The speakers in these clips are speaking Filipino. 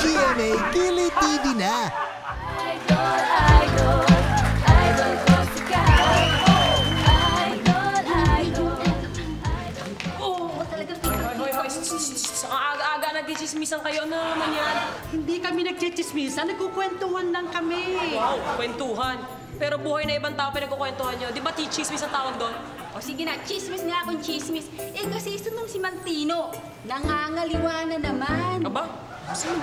GMA Gili TV na! Idol, idol, idol ko si Idol, idol. Oo, talagang hoy, ang aga-aga nagchichismisan kayo. Ano naman yan? Hindi kami nagchichismisan, nagkukwentuhan lang kami. Wow, kwentuhan. Pero buhay na ibang tao pinagkukwentuhan nyo. Di ba chismis ang tawag doon? O sige na, chismis nga akong chismis. Eh kasi ito nung si Mantino, nangangaliwa na naman. Aba? Sino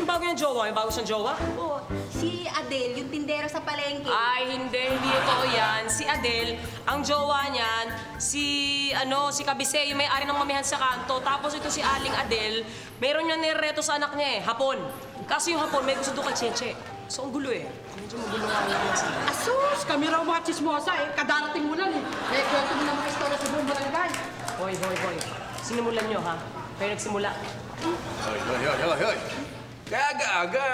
bago yung jowa? Yung bago siyang jowa? Oo, si Adele, yung tindero sa palengke. Ay, hindi totoo yan. Si Adele, ang jowa niyan, si Kabise, yung may-ari ng mamihan sa kanto. Tapos ito si Aling Adele, meron yung nireto sa anak niya Hapon. Kaso yung Hapon, may gusto doon kay Cheche. So, ang gulo Medyo magulo nga lang sila. Asus, kami raw mga chismosa kadarating mo lang Eh, kwento mo na mga istorya sa buong barangay. Hoy. Sinimulan nyo, ha? Kayo nagsimula. Hoy. Kaya aga-aga,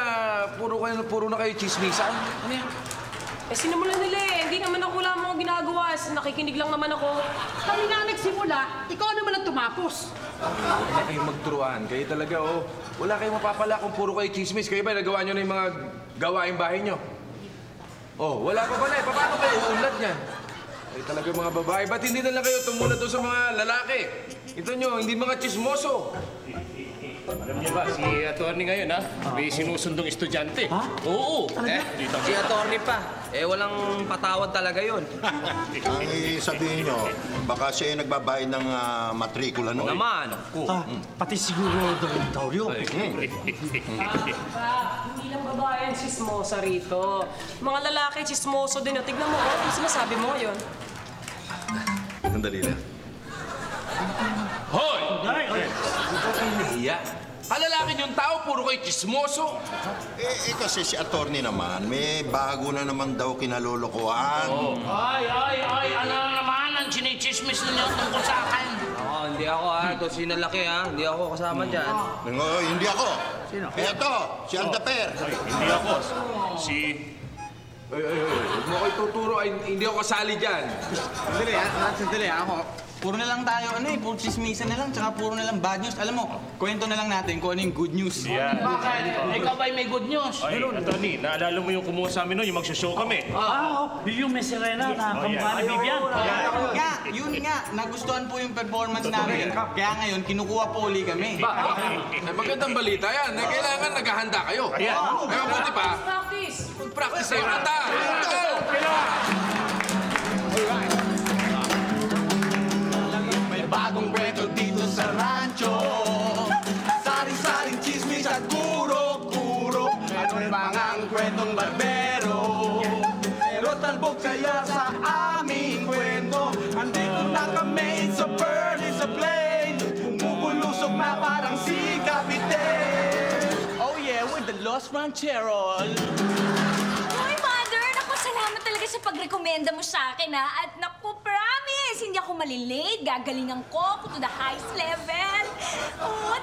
puro na kayo chismisan. Ano yan? Sinimulan nila Hindi naman ako wala mga ginagawa. Nakikinig lang naman ako. Kami nga nagsimula, ikaw naman ang tumapos. Wala kayong magturuan. Kayo talaga, Wala kayong mapapala kung puro kayo chismis. Kayo ba, nagawa nyo na yung mga gawaing bahay nyo? Wala pa pala Paano kayo uunlad niyan? Kayo talaga mga babae. Ba't hindi na lang kayo tumulad doon sa mga lalaki? Ito nyo, hindi mga chismoso. Alam niyo ba, si attorney ngayon, may sinusundong estudyante. Ha? Oo. Si attorney pa. Walang patawad talaga yun. Ang sabihin nyo, baka siya yung nagbabayad ng matrikula, no? Naman. Pati siguro dormitoryo. Hindi lang babae ang chismosa rito. Mga lalaki chismoso din. Tignan mo, yung sinasabi mo yun. Sandali lang. Hoy! Ikaw kayo nahiya. Kalalaki yung tao, puro kayo chismoso. Kasi si attorney naman, may bago na naman daw kinalolokohan. Ay, ano naman ang chinichismis ninyo tungkol sa akin? Hindi ako Ito si Nalaki Hindi ako kasama dyan. Hindi ako. Sino? Eto, si Aldaper. Hindi ako. Si... Huwag mo kayo tuturo. Hindi ako kasali dyan. Sandali ako. Puro na lang tayo, puro chismisan na lang, tsaka puro na lang bad news. Alam mo, kwento na lang natin kung ano yung good news. Yeah. Bakit? Ikaw ba'y may good news? Ay, attorney, naalala mo yung kumuha sa amin yung magsha-show kami. Yung may sirena na kamukha ni Vivian. Yun nga, nagustuhan po yung performance namin. Kaya ngayon, kinukuha po uli kami. Magandang balita yan. Kailangan naghahanda kayo. Kaya mabuti pa. Practice! Practice kayo nata. Bagong kwento dito sa rancho. Sari-saring chismis at kuro-kuro. Ano bang ang kwentong barbero? Pero talbog kaya sa aming kwento. Andito na kami, it's a bird, it's a plane. Bumubulusok na parang si Kapitan. Oh yeah, with the Los Rancheros. Hoy, Mother! Naku, salamat talaga sa pagrekomenda mo sa akin, At naku, promise! Hindi ako malilate. Gagalingan ko to the highest level.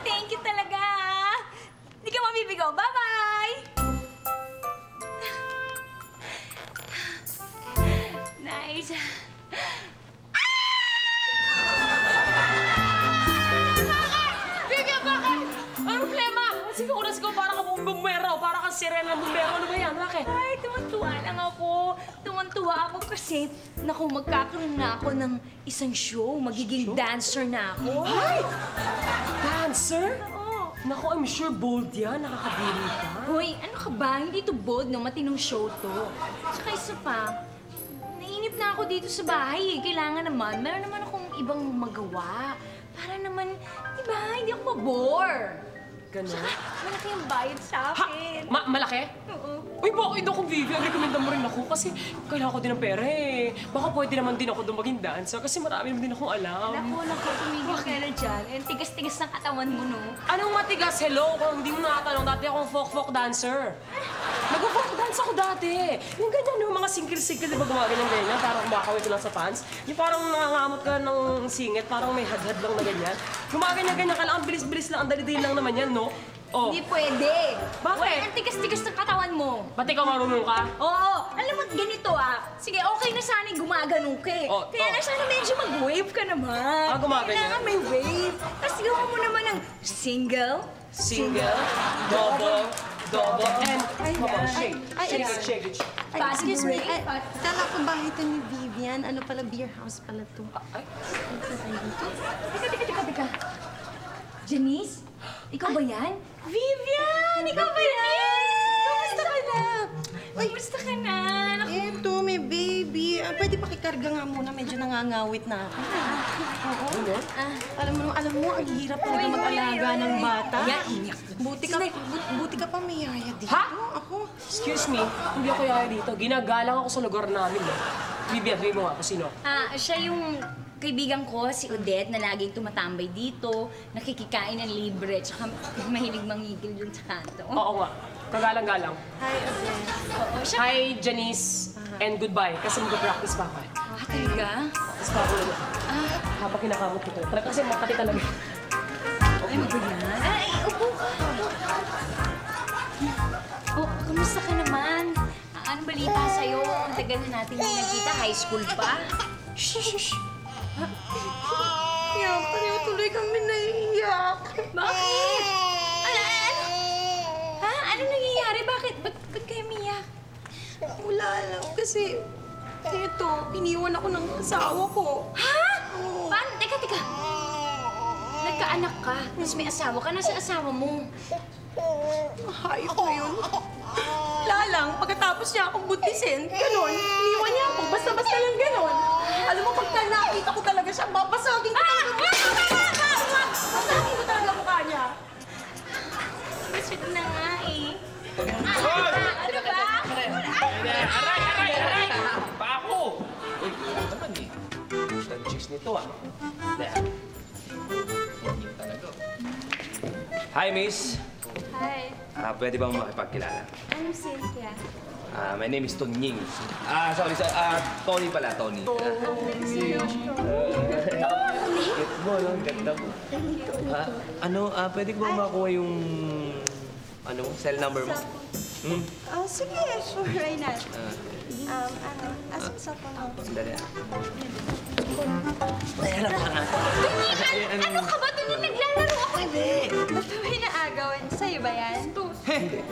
Thank you talaga, Hindi ka mabibigaw. Bye-bye! Nice. Vivian, bakit? Ano problema? Sigaw parang kang bumbero. Parang kang sirena ng bumbero. Ano ba yan? Bakit? Ay, tuwan-tuwa lang ako. Tuwan-tuwa ako kasi, magkakaroon na ako ng isang show. Magiging dancer na ako. Ay! Dancer? Oo. Naku, I'm sure bold yan. Nakakabili ka. Hoy, ano ka ba? Hindi to bold, no? Matinong show to. Tsaka isa pa, nainip na ako dito sa bahay. Kailangan naman, meron naman akong ibang magawa. Para naman, di ba, hindi ako mabore. Ganon? Tsaka, malaki ang bayad sa akin. Malaki? Oo. Uy, bakit ako, Vivian? Recommenda mo rin ako kasi kailangan ko din ng pera Baka pwede naman din ako doon maging dancer kasi marami naman din akong alam. Naku, tumigil ka na dyan. Eh, tigas-tigas ng katawan mo, no? Anong matigas? Hello? Kung hindi mo nakatanong, dati akong folk dancer. Nag-folk dance ako dati. Yung ganyan, yung mga singkil-singkil, di ba gumaganyan-ganyan? Parang kumakawit ko lang sa pants. Yung parang nangangamot ka ng singit, parang may hadhad lang na ganyan. Gumaganyan-ganyan ka lang, ang bilis-bilis lang, ang dali-dali lang naman yan, no? Oh. Hindi pwede. Bakit? Wait, ang tigas-tigas ng katawan mo. Ba't ikaw marunong ka? Oo, alam mo, ganito Sige, okay na sana yung gumaganong ka eh. Oh, Kaya na sana medyo mag-wave ka naman. Ah, gumaganyan? Kailangan may wave. Tapos gawa mo naman ng single, Double, and... Come on, shake. Shake it. Excuse me. Kala ko bahay ito ni Vivian. Ano pala, beer house pala to. Teka. Janice? Ikaw ba yan? Vivian! Ikaw ba yan? Kamusta ka na? Kamusta ka na? Eto, may baby. Pwede pakikarga nga muna. Medyo nangangawit na ako. Oo. Alam mo, ang hirap talaga mag-alaga ng bata. Buti ka pa may yaya dito. Ha? Ako. Excuse me, hindi ako yaya dito. Ginagalang ako sa lugar namin. Vivian, sabihin mo nga kung sino. Siya yung kaibigan ko, si Odette, na laging tumatambay dito, nakikikain ng libre, tsaka mahilig mangigil dun sa kanto. Oo nga. Kagalang-galang. Hi, Odette. Oo, siya. Hi, Janice. And goodbye. Kasi mag-practice pa ako. Talaga? Tapos pa ako ulit. Habang kinakamot ko to. Kasi makati talaga. Ay, magulan. Ay, upo ka. Oh, kamusta ka naman? Ano balita sa'yo? Ang tagal na natin hindi nagkita. High school pa? Shh! Yan, pareho tuloy kami naiiyak. Bakit? Ano nangyayari? Bakit kayo umiyak? Wala lang, kasi eto, iniwan ako ng asawa ko. Ha? Paano? Teka. Nagkaanak ka, tapos may asawa ka. Nasa asawa mo? Hayop na yun. Lalang, pagkatapos niya akong butisin, ganon, iniwan niya ako, basta-basta lang ganon. Alam mo, pagka nakita ko talaga siya, babasagin ko talaga. Babasagin ko talaga mukha niya. Gusto na nga eh. Ano ba? Aray! Pa ako! Uy, ano naman eh? Gusto ang chicks nito Hi, miss. Hi, Pwede bang makipagkilala? I'm Cynthia. My name is Tonying. Sorry. Tony pala, Tony. Cute mo, no? Ganda mo. Pwede ko ba makuha yung... cell number mo? Sige, sure, why not? Asan sa phone mo? Sandali Ano ka ba? Doon naglalaro ako. Hindi. Ba't ba inaagawan? Sa'yo ba yan?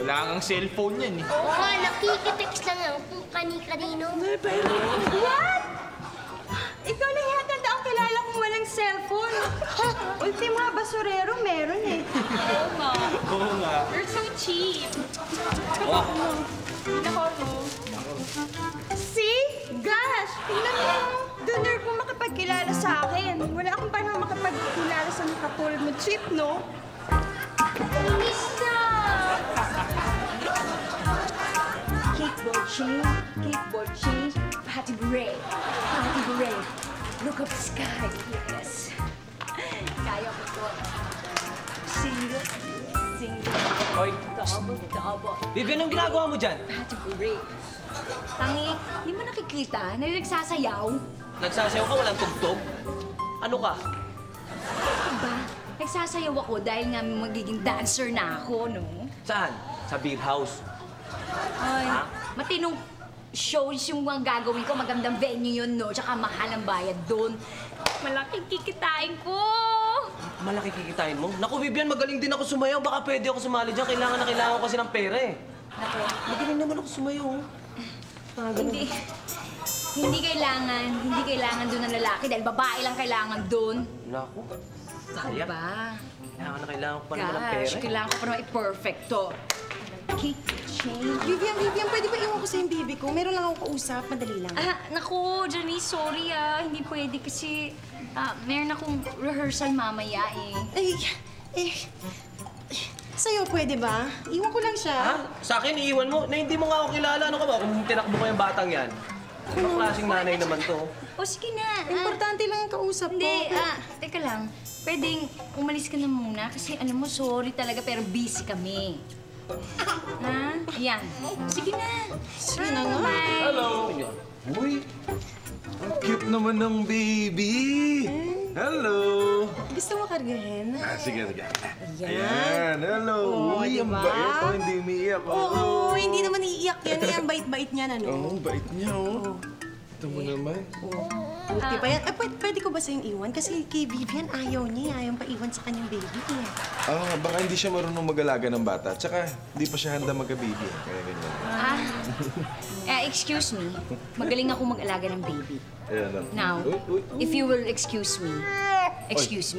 Wala kang cellphone yan eh. Oo nga, nakikitext lang ang kung kani-kanino. What? Ikaw na yata ang kilala kong walang cellphone. Ultima basurero, meron eh. Oo nga. You're so cheap. See? Gosh! Tingnan mo. Doner kung makapagkilala sa akin. Wala akong paano makapagkilala sa mga katulad mo. Cheap, no? Miss na! Kickboard change, party break. Look up the sky, yes. Kaya ko to. Single. Hoy! Double. Vivian, anong ginagawa mo dyan? Party break. Tangi, di mo nakikita na nagsasayaw? Nagsasayaw ka, walang tugtog? Ano ka? Diba? Nagsasayaw ako dahil nga magiging dancer na ako, no? Saan? Sa beer house. Ay, matinong shows yung mga gagawin ko. Magandang venue yun, no? Tsaka mahal ang bayad doon. Malaking kikitain ko. Malaki kikitain mo? Naku, Vivian, magaling din ako sumayaw. Baka pwede ako sumali dyan. Kailangan ko kasi ng pera eh. Naku, Magaling naman ako sumayaw. hindi kailangan doon ng lalaki dahil babae lang kailangan doon. Naku, sayang. Ba? Kailangan ko pa naman ng pera. Kailangan ko pa naman i-perfecto. Kick, change. Vivian, pwede ba iwan ko sa yung bibi ko? Meron lang ako kausap, madali lang. Naku, Janice, sorry hindi pwede kasi meron akong rehearsal mamaya Sa'yo, pwede ba? Iwan ko lang siya. Ha? Sa akin, iiwan mo? Na hindi mo nga ako kilala. Ano ka ba? Kung tinakbo ko yung batang yan. Anong klaseng nanay naman to? O sige na. Importante lang ang kausap ko. Hindi, teka lang. Pwedeng umalis ka na muna kasi alam mo, sorry talaga pero busy kami. Ha? Yan. Sige na. Sige na nga. Bye. Hello! Uy! Ang cute naman ng baby! Hello! Gusto mo kargahin? Sige. Ayan. Ayan, hello! Oh, Uy, ang diba? bait. Oh, hindi umiiyak. Oo, hindi naman iiyak yan. Yan, bait-bait niyan, ano? Oo, bait niya, oh. Ito mo naman. Okay pa yan. Pwede ko ba sa'yong iwan? Kasi kay Vivian, ayaw niya. Ayaw pa iwan sa kanyang baby. Baka hindi siya marunong mag-alaga ng bata. Tsaka, hindi pa siya handa magka-baby. Kaya ganyan. Excuse me. Magaling ako mag-alaga ng baby. Ayan lang. Now, if you will excuse me,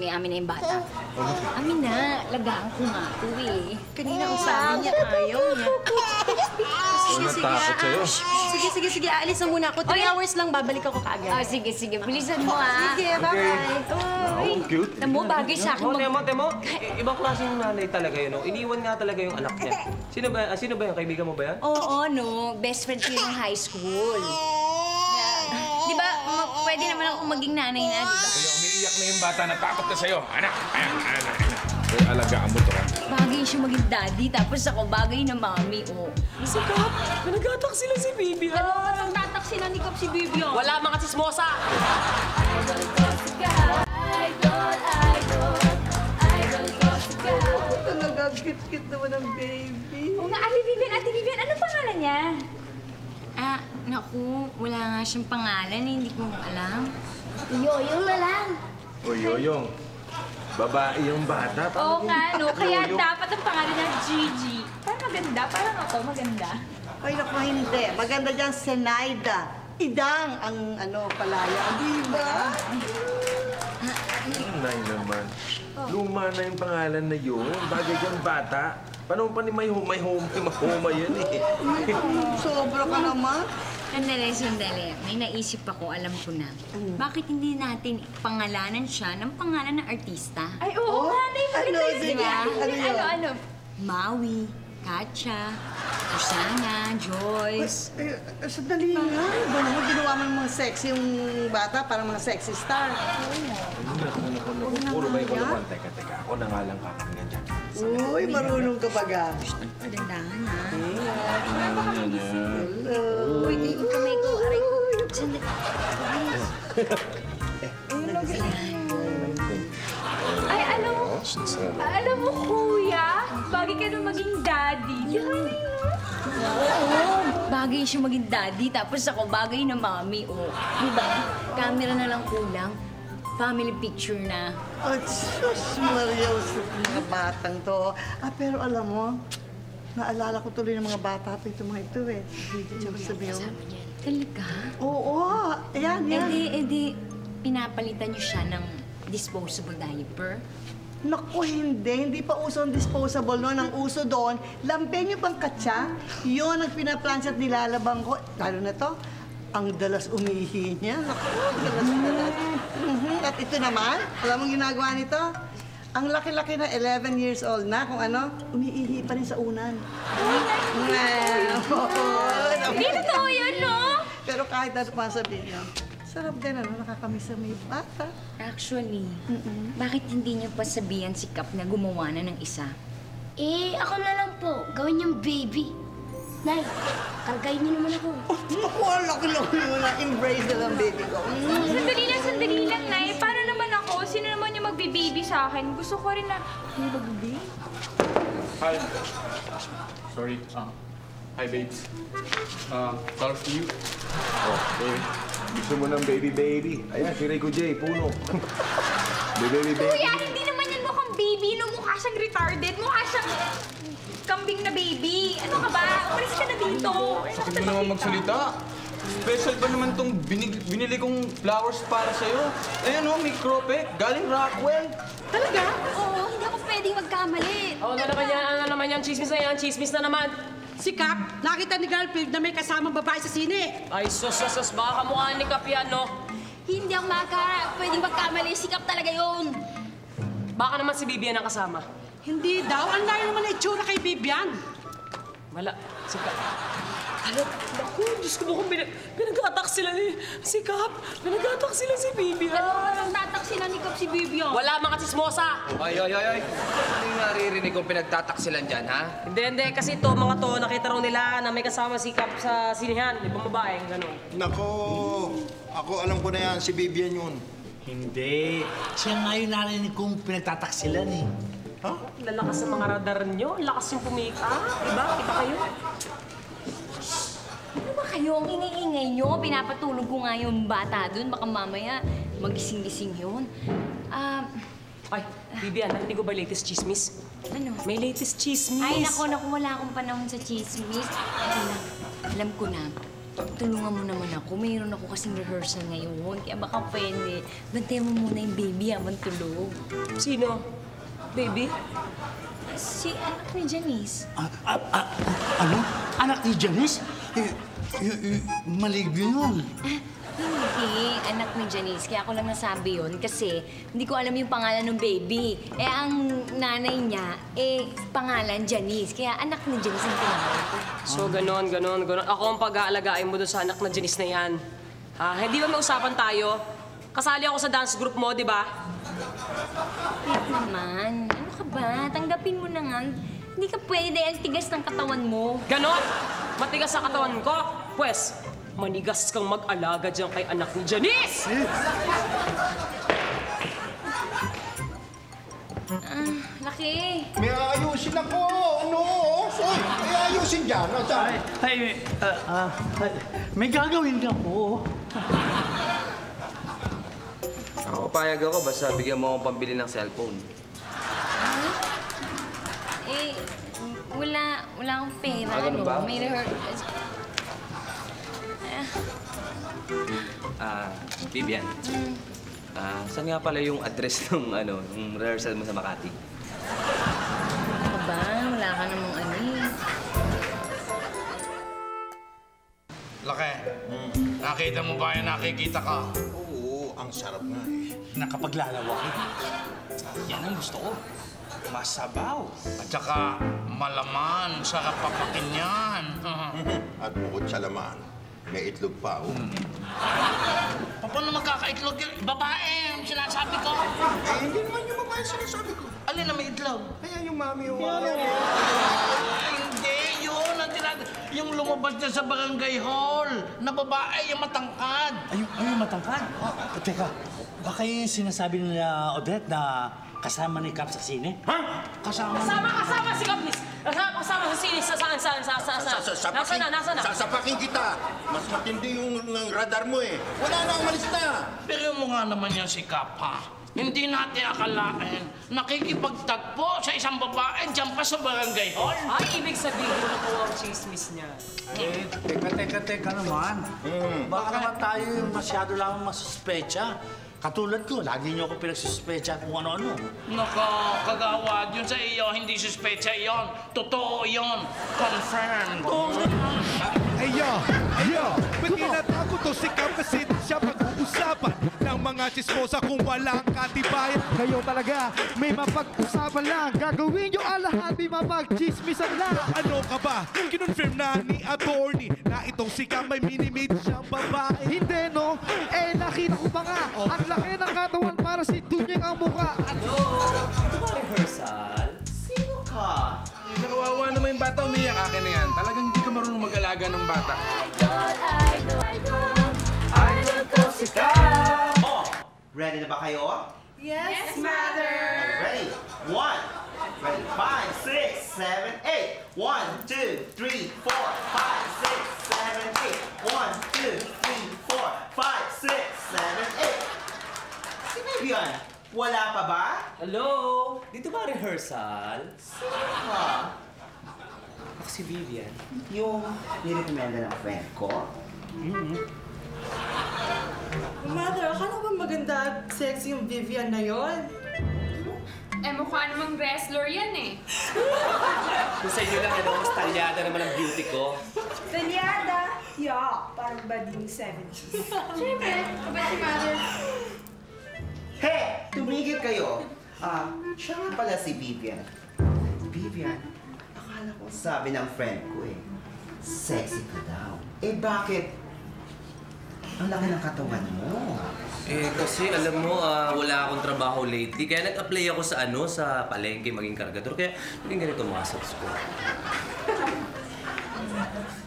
amin na yung bata. Amin na, lagaan ko nga ito eh. Kanina ang sabi niya, ayaw niya. Natakot sa'yo. Sige, aalis na muna ako. 3 hours lang, babalik ako kaagad. Sige. Bilisan mo ah. Sige, bye-bye. Ang cute. Alam mo, bagay sa akin Temo, ibang klaseng nanay talaga yun, no? Iniwan nga talaga yung anak niya. Sino ba yan? Kaibigan mo ba yan? Oo, no. Best friend ko yung high school. Di ba, pwede naman ako maging nanay na, di ba? Kaya umiiyak na yung bata, natakot na sa'yo. Anak. Kaya alagaan mo to, ha? Bagay siya maging daddy, tapos ako bagay na mami, oh. Si Kap, nag-atak sila si Bibi. Ano ba nagtatak sila ni Kap si Bibi, oh? Wala mga chismosa! Talaga, cute naman ang baby. Oo nga, Ate Vivian, ano pangalan niya? Naku, wala nga siyang pangalan eh, hindi ko alam. Yoyong na lang. O, Yoyong. Babae yung bata. Oo nga, no? Kaya dapat ang pangalan niya Gigi. Parang maganda, parang ako maganda. Ay, naku, hindi. Maganda dyan, Zenaida. Idang ang palaya, di ba? Nay naman. Luma na yung pangalan na yun. Bagay yung bata. Paano pa ni may humay yan eh. Sobra ka naman. Sandali. May naisip ako, alam ko na. Bakit hindi natin pangalanan siya ng pangalan ng artista? Ay, oo nga, maganda yun. Sige, Ano? Maui, Katya, Susana, Joyce. Sandali nga. Iba naman, ginawa mo ng mga sexy yung bata, parang mga sexy star. Puro ba yung kulapan? Teka. Ako na nga lang kakanggan dyan. Uy, marunong ka baga. Padandahan, ha? Hello. Uy, yung kamay ko, aray ko. Sandali. Ay, alam mo, kuya, bagay ka na maging daddy. Oo, bagay siya maging daddy, tapos ako bagay na mami, oh. Diba? Camera na lang kulang. Family picture na. At sus, Maria, mga batang to. Pero alam mo, naalala ko tuloy ng mga bata pa itong mga ito eh. Tsaka sabi mo. Talaga? Oo, ayan. Edi, pinapalitan niyo siya ng disposable diaper? Naku, hindi pa uso ang disposable noon. Ang uso doon, lampen yung pangkatsa. Yun ang pinaplansya at nilalabang ko. Lalo na to, ang dalas umihi niya. Naku, dalas. At ito naman, alam mong ginagawa nito? Ang laki-laki na 11 years old na, kung umiihi pa rin sa unan. Hindi totoo yun, no? Pero kahit ano pa sabihin niya, sarap din, nakakamiss sa may bata. Actually, bakit hindi niyo pa sabihan si Kap na gumawa na ng isa? Ako na lang po. Gawin niyang baby. Nay, kargayin niyo naman ako. Naku, laki-laki mo na. Embrace na lang, baby ko. Sandali lang, Nay. Paano naman ako? Sino naman yung magbibaby sa akin? Gusto ko rin na... Magbi? Hi. Sorry. Hi, babes. Sorry for you. Oh, baby. Gusto mo ng baby. Ayan, si Rico J, puno. baby. Kuya, hindi naman yan mukhang baby. No, mukha siyang retarded. Mukha siyang kambing na baby. Ano ka ba? Umalis ka na dito. Sakit mo naman magsalita. Special ba naman tong binili kong flowers para sa'yo? Ayan o, may krope. Galing Rockwell. Talaga? Oo, hindi ako pwedeng magkamali. Ano naman yan? Chismis na naman. Si Kap, nakita ni Garfield na may kasamang babae sa sine. Ay, sus, baka kamukha ni Kap yan, no? Hindi ako pwedeng magkamali. Si Kap talaga yun. Baka naman si Bibi ang kasama. Hindi daw. Ang layo naman na itsura kay Vivian. Wala. Si Kap. Naku, Diyos ko mukhang pinag-atak sila ni si Kap. Pinag-atak sila si Bibi. Ano nagtatak sila ni Kap si Bibi? Wala mga chismosa. Ay. Ano yung naririnig narinig kong pinagtataksilan dyan, ha? Hindi. Kasi ito, mga to, nakita raw nila na may kasama si Kap sa sinihan. Ibang babae, gano'n. Nako, ako alam ko na yan, si Vivian yun. Hindi. Siya nga yung narinig kong pinagtataksilan eh. Ha? Lalakas sa mga radar nyo. Lakas yung pumika. Iba kayo. Ano ba kayo? Ang ingay-ingay nyo. Pinapatulog ko nga yung bata dun. Baka mamaya magising-gising yun. Ay, Vivian, narinig ko ba latest chismis? Ano? May latest chismis. Ay, naku, wala akong panahon sa chismis. Alam ko na. Tulungan mo naman ako. Mayroon ako kasing rehearsal ngayon. Kaya baka pwede. Bantayan mo muna yung baby habang tulog. Sino? Baby? Si anak ni Janice. Ano? Anak ni Janice? Maligyo yun. Hindi, anak ni Janice. Kaya ako lang nasabi yun kasi hindi ko alam yung pangalan ng baby. Eh, ang nanay niya, pangalan Janice. Kaya anak ni Janice ang tinawag ko. So, ganon. Ako ang pag-aalagain mo doon sa anak na Janice na yan. Hindi ba may usapan tayo? Kasali ako sa dance group mo, di ba? Wait naman. Ano ka ba? Tanggapin mo na nga. Hindi ka pwede. Ang tigas ng katawan mo. Ganon? Matigas sa katawan ko? Pwes, manigas kang mag-alaga dyan kay anak ni Janice! Laki. May aayusin ako. Ano? Uy, may ayusin dyan. May gagawin ka po. Ako, payag ako. Basta bigyan mo akong pambili ng cellphone. Wala akong pera. Ganun ba? May rehearsal. Vivian. Saan nga pala yung address ng rehearsal mo sa Makati? Ano ba? Wala ka namang Laki, nakita mo ba yung nakikita ka? Oo, ang sarap nga eh. Nakapaglalawak eh. Yan ang gusto ko. Masabaw. At saka malaman, sarap papakin yan. At bukod sa laman, may itlog pa. Paano magkakaitlog yun? Babae, ang sinasabi ko. Hindi naman yung babae sinasabi ko. Alin na may itlog? Kaya yung mami yung Hindi, yun ang yung lumabas niya sa barangay hall na babae, yung matangkad. Ayun, matangkad. Teka, baka yung sinasabi nila Odette na kasama ni Cap sa sine? Ha? Kasama si Kapnis! Kasama sa sine, saan? Nasaan na? Sasapakin kita. Mas matindi yung radar mo eh. Wala na, umalis na. Pero mo nga naman yan si Cap, ha? Hindi natin akalain. Nakikipagtagpo sa isang babae dyan pa sa barangay hall. Ay, ibig sabihin na po ang chismis niya. Teka naman. Baka naman tayo masyado lang masuspecha. Katulad ko, lagi niyo ako pinagsuspecha kung ano-ano. Nako, kagawad yun sa iyo. Hindi suspecha yon. Totoo yon. Confirmed. Ayo, ba't kinatago to si Cap kasi siya pag-uusapan ng mga chismosa kung walang katibayan. Kayo talaga, may mapag-usapan lang. Gagawin nyo ang lahat, may mapag-chismisan lang. Ano ka ba? Kinonfirm na ni attorney na itong si Cap may minimate siyang babae. Hindi, no? Nakita ko pa nga. Ang laki ng katawan para si Tunyeng ang mukha. Hello? Ito ba rehearsal? Sino ka? Kawawa naman yung bata, umiyak. Akin na yan. Talagang hindi ka marunong mag-alaga ng bata. Idol ko si Cap! Oh! Ready na ba kayo? Yes, Mother! Ready? 1, ready, 5, 6, 7, 8. 1, 2, 3, 4, 5, 6, 7, 8. 1, 2, 3, 4, 5, 6, 7, 8. Si Vivian, wala pa ba? Hello? Dito ba rehearsal? Sino ka? Ako si Vivian. Yung nirekomenda ng friend ko? Mother, akala ba maganda at sexy yung Vivian na yon? Mukha namang wrestler yan eh. Kung sa inyo lang, mas talyada naman ang beauty ko. Talyada? Yeah, parang bading 70s. Siyempre, kabait si Mother. Hey! Tumigil kayo! Siya nga pala si Vivian. Vivian, akala ko sabi ng friend ko eh, sexy ka daw. Eh bakit? Ang laki ng katawan mo. Eh, kasi alam mo, wala akong trabaho lately. Kaya nag-apply ako sa sa palengke maging kargador. Kaya naging ganito mga shots ko.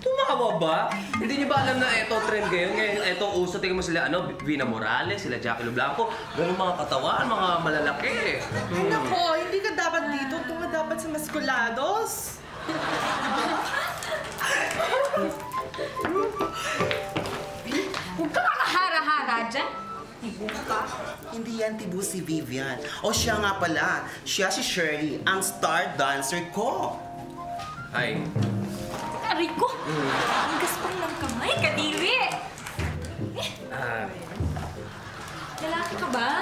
Tumawa ba? Hindi niyo ba alam na eto trend ngayon? Ngayon, eto uso. Tingnan mo sila, Vina Morales, sila Jackie Lo Blanco. Ganun mga katawan, mga malalaki. Nako, hindi ka dapat dito. Ito ka dapat sa Maskulados. Huwag ka makahara-hara dyan. Tibo ka? Hindi yan tibo si Vivian. O siya nga pala, siya si Shirley, ang star dancer ko. Ay. Aray ko! Ang gaspang ng kamay, kadiri! Lalaki ka ba?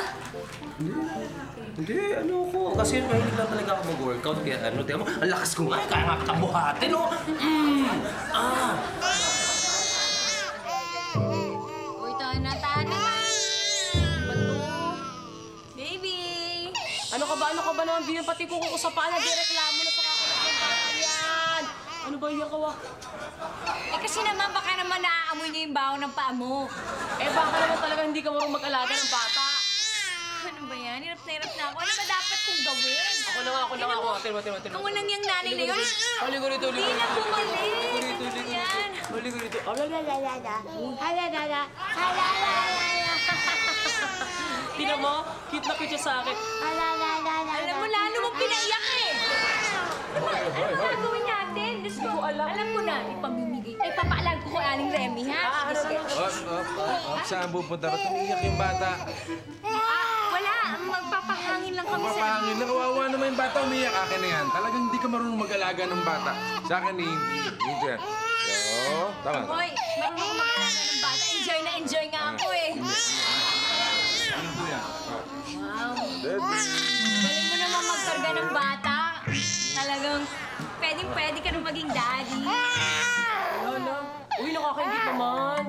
Hindi, ko. Kasi mahilig lang talaga ako mag-workout. Kaya tingnan mo, ang lakas ko nga. Kaya nga kabuhatin, Uy, tana. Bato. Baby! Ano ka ba naman, Vivian? Pati ko kukusapan na direklamo na sa kakalat ng bata yan. Ano ba yan kawa? Eh kasi naman, baka naman naaamoy niyo yung baho ng paa mo. Eh baka naman talaga hindi ka marunong mag-alaga ng bata. Ano ba yan? Hirap na ako. Ano ba dapat kong gawin? Ako na nga. Tira. Kung unang yung nanay na yun, Ligo rito. hindi na bumalik. Yan. Ligo rito. Tingnan mo, cute na cute siya sa akin. Alam mo, lalo mong pinaiyak eh. Ano gagawin natin? Diyos ko, alam ko na, ipamimigay. Eh, papaalam ko kay Aling Remy, ha? Sige. Saan pupunta ka? Tumiyak yung bata. Wala. Magpapahangin lang kami sa... Magpapahangin na. Kawawa naman yung bata. Umiyak. Akin na yan. Talagang hindi ka marunong mag-alaga ng bata. Sa akin, hindi. Tama. Hoy, marunong ko mag-alaga ng bata. Enjoy nga ako eh. Wow. Galing mo naman magkarga ng bata. Talagang pwede ka na maging daddy. Lolo. Uy, nakakaingit naman.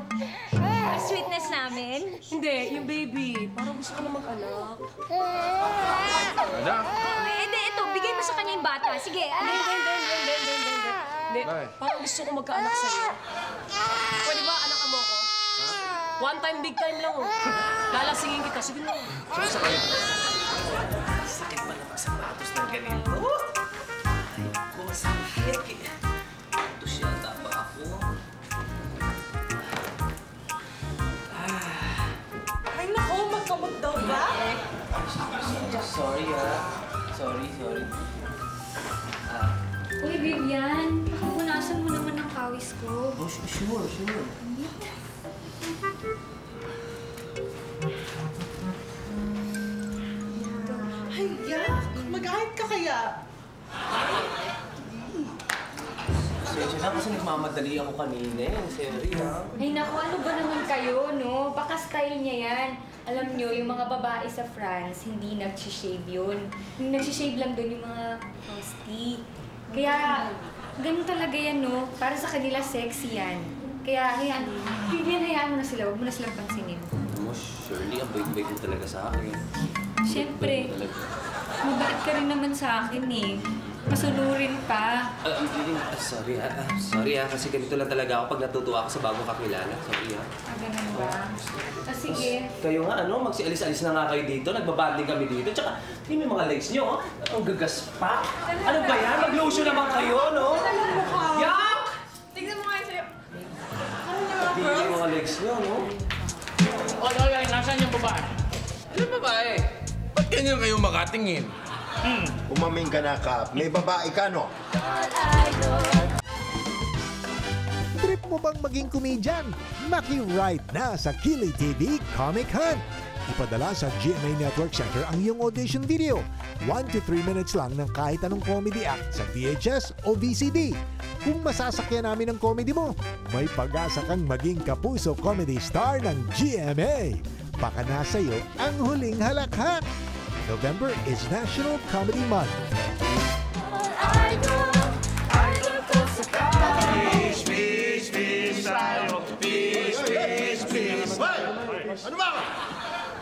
Ang sweetness namin. Hindi, yung baby. Parang gusto ko na mag-anak. Anak? Hindi, ito. Bigay mo sa kanya yung bata. Sige, Hindi, parang gusto ko magka-anak sa'yo. Pwede ba, anak mo ko? One time, big time lang, Lalasingin kita. Sige na. Sakit ba naman sa sapatos ng ganito? Ay, sakit. Ito siya, tama ako. Ay, nako, magkamot daw ba? Sorry. Uy, Vivian. Punasan mo naman ang kawis ko. Oh, sure. Ay, yak! Mag-ahit ka kaya? Pasensya na kasi nagmamadali ako kanina Sorry, Ay, naku, ano ba naman kayo, no? Baka style niya yan. Alam nyo, yung mga babae sa France, hindi nag-shave yun. Yung nag-shave lang doon yung mga frosty. Kaya, ganun talaga yan, no? Para sa kanila, sexy yan. Kaya, hayaan mo na sila. Huwag mo na silang pansinin. Mo, Shirley, ang bait-bait mo talaga sa akin. Siyempre, mabait ka rin naman sa akin eh. Masunurin pa. Sorry kasi ganito lang talaga ako pag natutuwa ako sa bagong kakilala. Sorry Ganun ba? Sige. Kayo nga, magsi-alis-alis na nga kayo dito. Nagbabanding kami dito. Tsaka, yung mga legs nyo, ang gagas pa. Ano ba yan? Mag-lotion naman kayo, no? Yak! Tignan mo nga sa'yo. Hindi yung mga legs nyo, no? Oy, nasaan yung babae? Ano babae? Ba't ganyan kayo makatingin? Umaming ka na, Kap. May babae ka, no? Trip mo bang maging komedyan? Maki-ride na sa Kili TV Comic Hunt. Ipadala sa GMA Network Center ang iyong audition video. 1 to 3 minutes lang ng kahit anong comedy act sa VHS o VCD. Kung masasakyan namin ang comedy mo, may pag-asa kang maging kapuso comedy star ng GMA. Baka nasa iyo ang huling halakhak. November is National Comedy Month. Ano ba?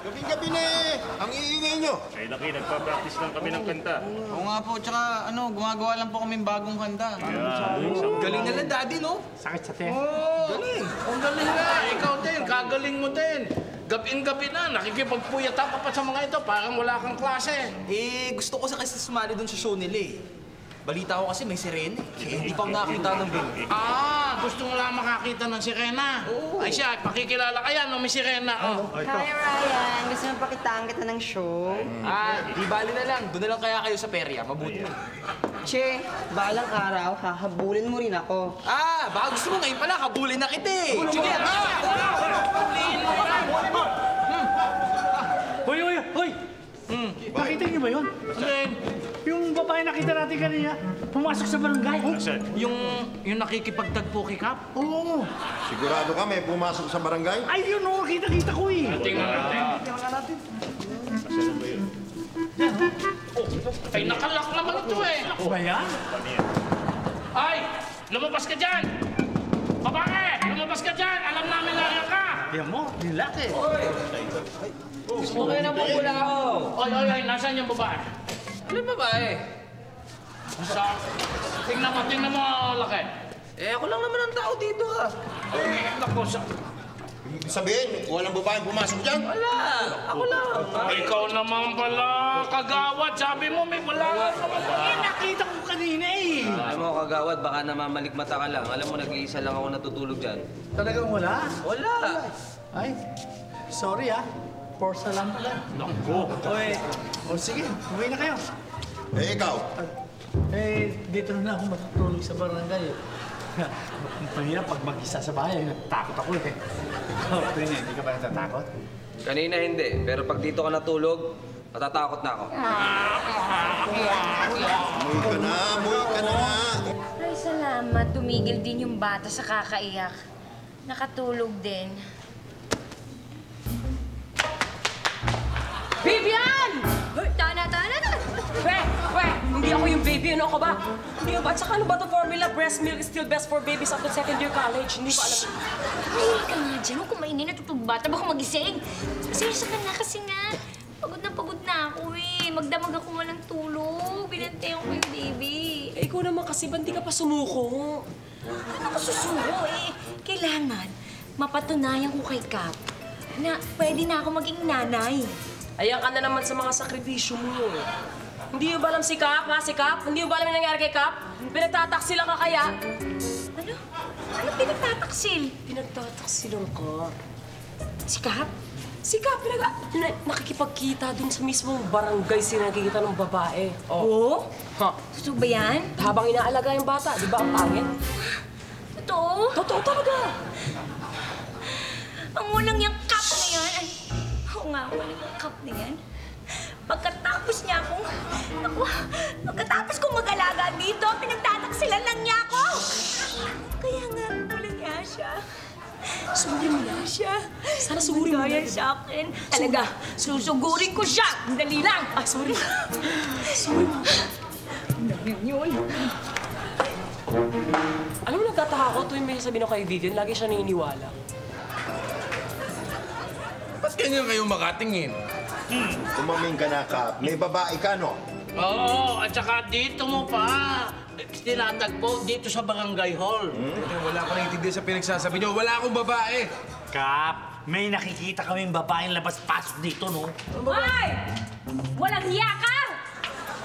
Gabing gabi na eh. Ang iingay nyo. Ay, laki, nagpa-practice lang kami ng kanta. Oo nga po, tsaka gumagawa lang po kami bagong kanta. Galing nila, Daddy, no? Sakit sa te. Galing. Ang galing nga. Ikaw din, kagaling mo din. Gabi-gabi na, nakikipagpuyata ka pa sa mga ito. Parang wala kang klase. Gusto ko sa kasi sumali doon sa show nila eh. Balita ko kasi may sirene. Hindi pa ako nakakita ng baby. Gusto mo lang makakita ng sirena? Oo. Ay siya, pakikilala ka yan, may sirena. Hi, Ryan. Gusto mo pakitaan kita ng show? Di bali na lang. Doon na lang kaya kayo sa perya. Mabuti. Che, balang araw, hahabulin mo rin ako. Baka gusto mo ngayon pala, habulin na kita eh. Sige, Hoy! Nakita niyo ba yun? Yung babae nakita natin kanina, pumasok sa barangay. Yung nakikipagtagpo kay Kap? Oo. Sigurado ka may pumasok sa barangay? Ay, yun o. Kita-kita ko eh. Tingnan natin. Tingnan natin. Asan ba yun? Ay, nakalak naman ito eh. Ba yan? Ay! Lumabas ka dyan! Babae! Lumabas ka dyan! Alam namin na ka! Yan mo, nilaki. Okay na po pula ako. Ay, nasaan yung babae? Ano yung babae? Tingnan mo, laki. Ako lang naman ang tao dito ha. Naku, Sabihin, walang babaeng pumasok dyan? Wala. Ako lang. Ikaw naman pala, kagawad. Sabi mo, may wala naman. Nakita ko kanina eh. Alam mo, kagawad, baka namamalikmata ka lang. Alam mo, nag-iisa lang ako natutulog dyan. Talagang wala? Wala. Ay, sorry ah. Force na lang pala. Naku. O sige, uwi na kayo. Ikaw? Dito na ako matutulog sa barangay. Mahirap pag mag-isa sa bahay, takot ako eh. Hindi ka ba natatakot? Kanina hindi, pero pag dito ka natulog, matatakot na ako. Amoy ka na nga. Ay, salamat. Tumigil din yung bata sa kakaiyak. Nakatulog din. Vivian! Tana! Hindi ako yung baby. Ano ako ba? Hindi ba? At saka ano ba ito formula? Breast milk is still best for babies up to second year college. Hindi ko alam. Ay, ka nga dyan. Huwag kumainin na tutulog bata. Baka magising. Seryoso ka na kasi nga. Pagod na ako eh. Magdamag ako walang tulog. Binantayan ko yung baby. Ikaw naman kasi, ba hindi ka pa sumuko? Ano ko susuko eh? Kailangan mapatunayan ko kay Kap na pwede na ako maging nanay. Ayan ka na naman sa mga sakripisyo mo. Hindi mo ba alam si Kap, ha? Si Kap? Hindi mo ba alam yung nangyari kay Kap? Pinagtataksil ka kaya? Ano? Ano pinagtataksil? Pinagtataksilan ka. Si Kap? Si Kap, nakikipagkita dun sa mismong barangay sinagkikita ng babae. Oo? Ha? Totoo ba yan? Habang inaalaga yung bata, di ba ang pangit? Totoo? Totoo talaga. Ang unang yung Kap na yan ay... Oo nga, walang yung Kap na yan. Pagkatapos niya akong... Pagkatapos kong mag-alaga dito, pinagtataksilan lang niya ako. Kaya nga, walang niya siya. Suri mo na siya. Sana suri mo na sa akin. Talaga, susugurin ko siya. Dali lang. Ay, sorry. Sorry. Yun. Alam mo, nagtataka ko tuwing may sabihin ako kay Vivian, lagi siya naniniwala. Ba't ganyan kayo makatingin? Umaming ka na, Kap. May babae ka, no? Oo, at saka dito mo pa. Tinatagpo dito sa barangay hall. Wala ko naintindihan sa pinagsasabi niyo. Wala akong babae. Kap, may nakikita kaming babaeng labas-pasok dito, no? Hoy! Walang hiya ka!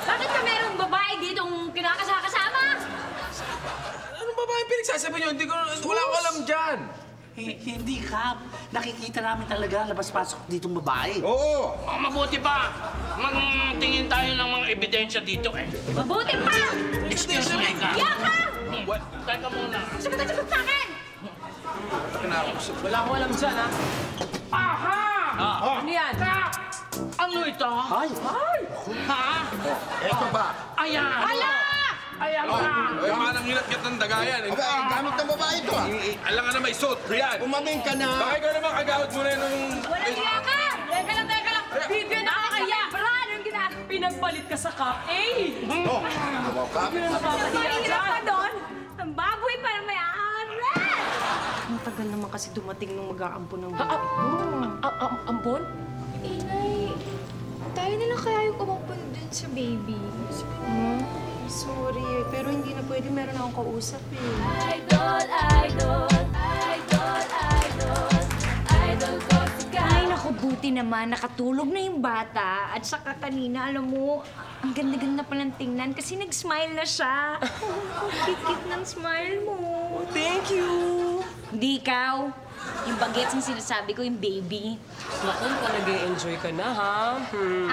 Bakit ka merong babae ditong kinakasama? Anong babae pinagsasabi niyo? Wala ko alam dyan. Hindi, Kap. Nakikita namin talaga labas-pasok ditong babae. Oo! Mabuti pa. Magtingin tayo ng mga ebidensya dito eh. Mabuti pa! Excuse me, Kap. Hiya ka! Teka muna. Sagot sa akin! Wala akong alam dyan, ha? Aha! Ano yan? Kap! Ano ito? Ay! Ha? Eto ba? Ayan! Hala! Ayan na! Ay, manang hilat-kat ng daga yan. Gamit ng babae ito, ah. Alam ka na may suit. Yan. Umaming ka na. Bakit ka naman kagawad mo na nung... Walang hiya ka! Teka lang! Vivian, nakakaya! Anong ginagawa? Pinagpalit ka sa Kap, eh! Oh, Kap. Yun ang nakakaya Mahirap dyan. ka doon? Ang baboy pa na may aras! Ang tagal naman kasi dumating nung mag-aampon ng Ambon? Inay, tayo na lang kaya yung umapun dun sa baby. Sorry, pero hindi na pwede. Meron akong kausap eh. Idol, idol, idol, idol, idol ko si Kat. Ay, naku, buti naman. Nakatulog na yung bata. At saka kanina, alam mo, ang ganda-ganda palang tingnan kasi nag-smile na siya. Ang cute-cute ng smile mo. Thank you. Hindi ikaw. Yung bagets ang sinasabi ko, yung baby. Naku, nag-e-enjoy ka na, ha?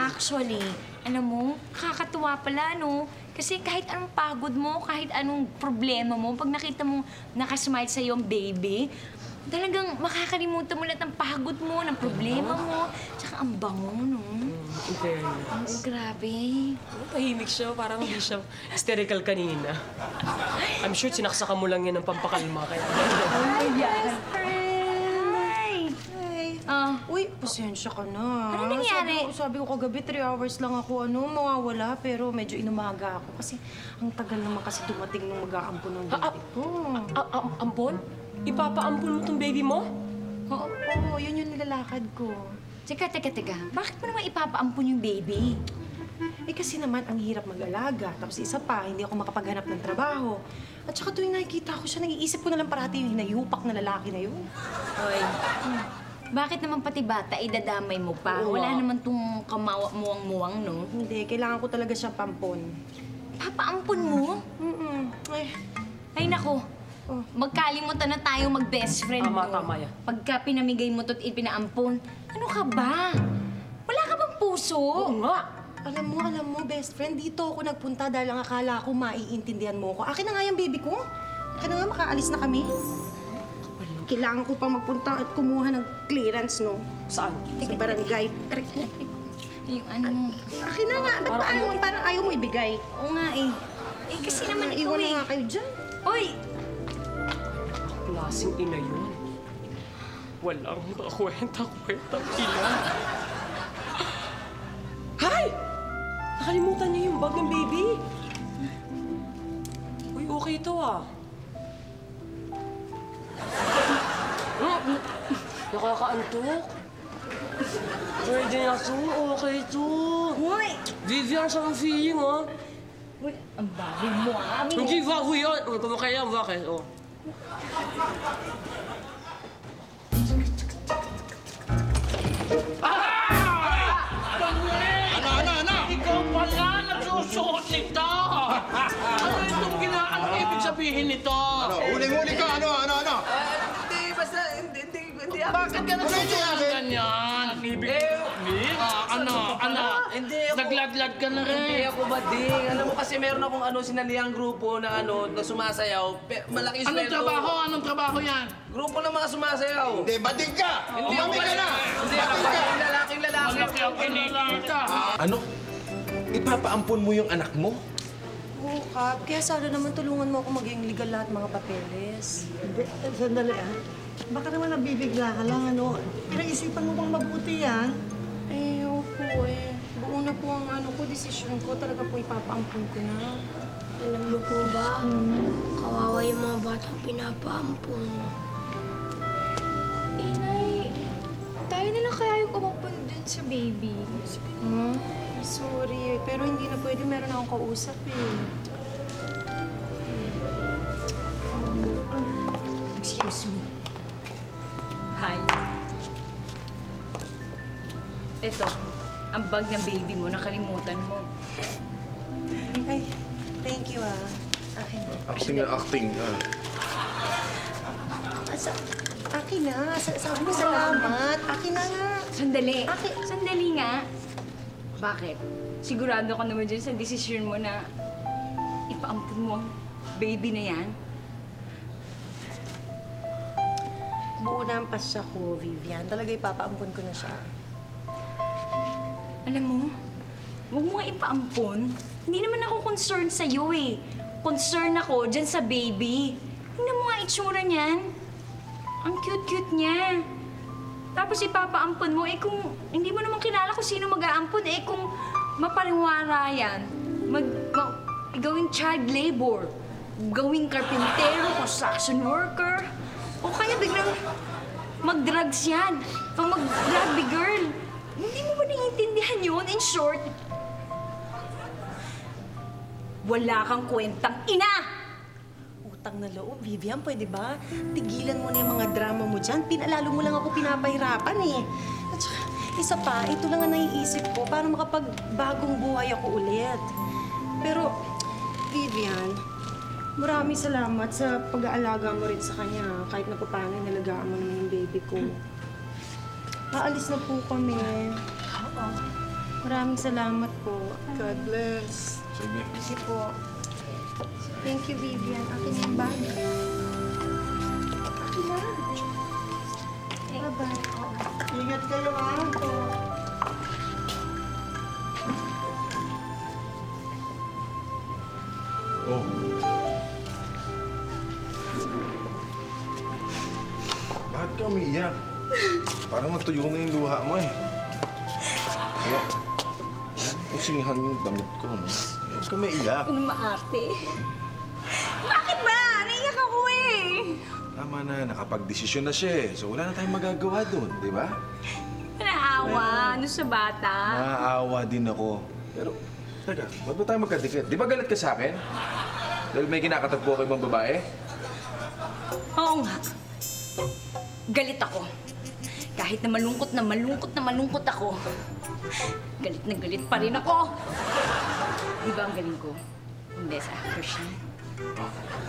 Actually, alam mo, kakatuwa pala, no? Kasi kahit anong pagod mo, kahit anong problema mo, pag nakita mo nakasmile sa'yo ang baby, talagang makakalimutan mo lahat ng pagod mo, ng problema mo. Tsaka ang bango, no? In fairness. Oh, grabe. Tahimik siya, parang hindi siya hysterical kanina. I'm sure sinaksakan mo lang yan ng pampakalma kaya. Hi, best friend! Hi! Uy, pasensya ka na. Ano nangyari? Sabi ko kagabi, 3 hours lang ako mawawala, pero medyo inumaga ako. Kasi ang tagal naman kasi dumating nung mag-aampon ng baby ko. Ampon? Ipapaampon mo tong baby mo? Oo, yun yung nilalakad ko. Teka. Bakit mo naman ipapaampun yung baby? Eh kasi naman, ang hirap mag-alaga. Tapos isa pa, hindi ako makapaghanap ng trabaho. At saka tuwing nakikita ko siya, nag-iisip ko na lang parati yung hinayupak na lalaki na yun. Hoy, bakit naman pati bata idadamay mo pa? Oo. Wala naman tong kamawa muwang-muwang, no? Hindi, kailangan ko talaga siyang pampon. Papaampun mo? Ay, nako. Magkalimutan na tayo mag-best friend, no? Tama yan. Pagka pinamigay mo to't ipinaampun, ano ka ba? Wala ka bang puso? Oo nga. Alam mo, best friend, dito ako nagpunta dahil ang akala ko maiintindihan mo ko. Akin na nga yung baby ko. Akin na nga, makaalis na kami. Kailangan ko pa magpunta at kumuha ng clearance, no? Saan? Sa barangay. Yung ano mo. Akin na nga. Ba't parang ayaw mo ibigay? Oo nga eh. Eh kasi naman ikaw Iwan eh. na nga kayo dyan. Oy! Klaseng ina yun. Walang kwenta-kwentang ina. Hay! Nakalimutan niya yung bag ng baby. Uy, okay ito ah. Nakakaantok. Pwede na ito. Okay ito. Uy! Vivian sa feeling ah. Uy, ang baboy mo ah. Hindi bago yan. Kaya bakit? Oh. Ano? Ikaw pala nagsusuot nito! Ano itong ano ibig sabihin nito? Huli ka! Ano? Hindi, basta, hindi. Bakit ka nagsusuot ganyan? Ano? Hindi ako. Nagladlad ka na rin. Hindi ako bading. Alam mo kasi meron akong sinalihang grupo na na sumasayaw. Malaki sweldo. Anong trabaho yan? Grupo ng mga sumasayaw. Hindi, bading ka! Hindi ako Umami ka na! Hindi ako bading. Lalaking lalaki. Malaki ang kinikita. Ano? Ipapaampon mo yung anak mo? Oo, Kap. Kaya sana naman tulungan mo ako maging legal lahat mga papeles. Sandali Baka naman nabibigla ka lang, ano? Pinag-isipan mo bang mabuti yan? Eh, opo eh. Buo na po ang desisyon ko. Talaga po ipapaampun ko na. Alam mo po ba, kawawa yung mga batang pinapaampun. Inay, tayo na lang kaya yung umapun dun sa baby. Sorry, pero hindi na pwede. Meron akong kausap eh. Excuse me. Hi. Ito, ang bag ng baby mo, nakalimutan mo. Ay, thank you Akin. Acting na acting. Akin na. Sabi mo salamat. Akin na nga. Sandali nga. Bakit? Sigurado ka naman dyan sa desisyon mo na ipaampun mo ang baby na yan? Buo na ang pasya ko, Vivian. Talaga ipapaampun ko na siya. Alam mo, huwag mo nga ipaampun. Hindi naman ako concerned sa'yo eh. Concerned ako dyan sa baby. Tingnan mo nga itsura niyan. Ang cute-cute niya. Tapos ipapaampun mo, eh kung hindi mo naman kilala kung sino mag-aampun, eh kung mapariwara yan, gawing child labor, gawing karpintero, construction worker, o kaya biglang mag-drugs yan. Pag mag-druggy girl. Hindi mo ba naiintindihan yun? In short, wala kang kwentang ina! Utang na loob, Vivian, pwede ba? Tigilan mo na yung mga drama mo dyan. Pinalalo mo lang ako pinapahirapan eh. At saka, isa pa, ito lang ang naiisip ko para makapagbagong buhay ako ulit. Pero, Vivian, maraming salamat sa pag-aalaga mo rin sa kanya. Kahit na paano, nalagaan mo naman yung baby ko. Aalis na po kami. Maraming salamat po. God bless. Sige. Sige po. Thank you, Vivian. Akin yung bag. Akin na. Bye-bye. Ingat kayo, ha? Oh. Bakit ka umiiyak? Parang natuyo na yung luha mo eh. Kaya, usingihan yung damit ko, no? Huwag ka maiyak. Ano maarte? Bakit ba? Naiyak ako eh! Tama na, nakapag-desisyon na siya eh. So wala na tayong magagawa doon, di ba? Naawa. Ano sa bata? Naaawa din ako. Pero, teka, ba't ba tayo magkadikit? Di ba galit ka sa akin? Dahil may kinakatagpo ko ibang babae? Oo nga. Galit ako. Kahit na malungkot ako, galit na galit pa rin ako. Di ba ang galing ko? Hindi sa actors niya.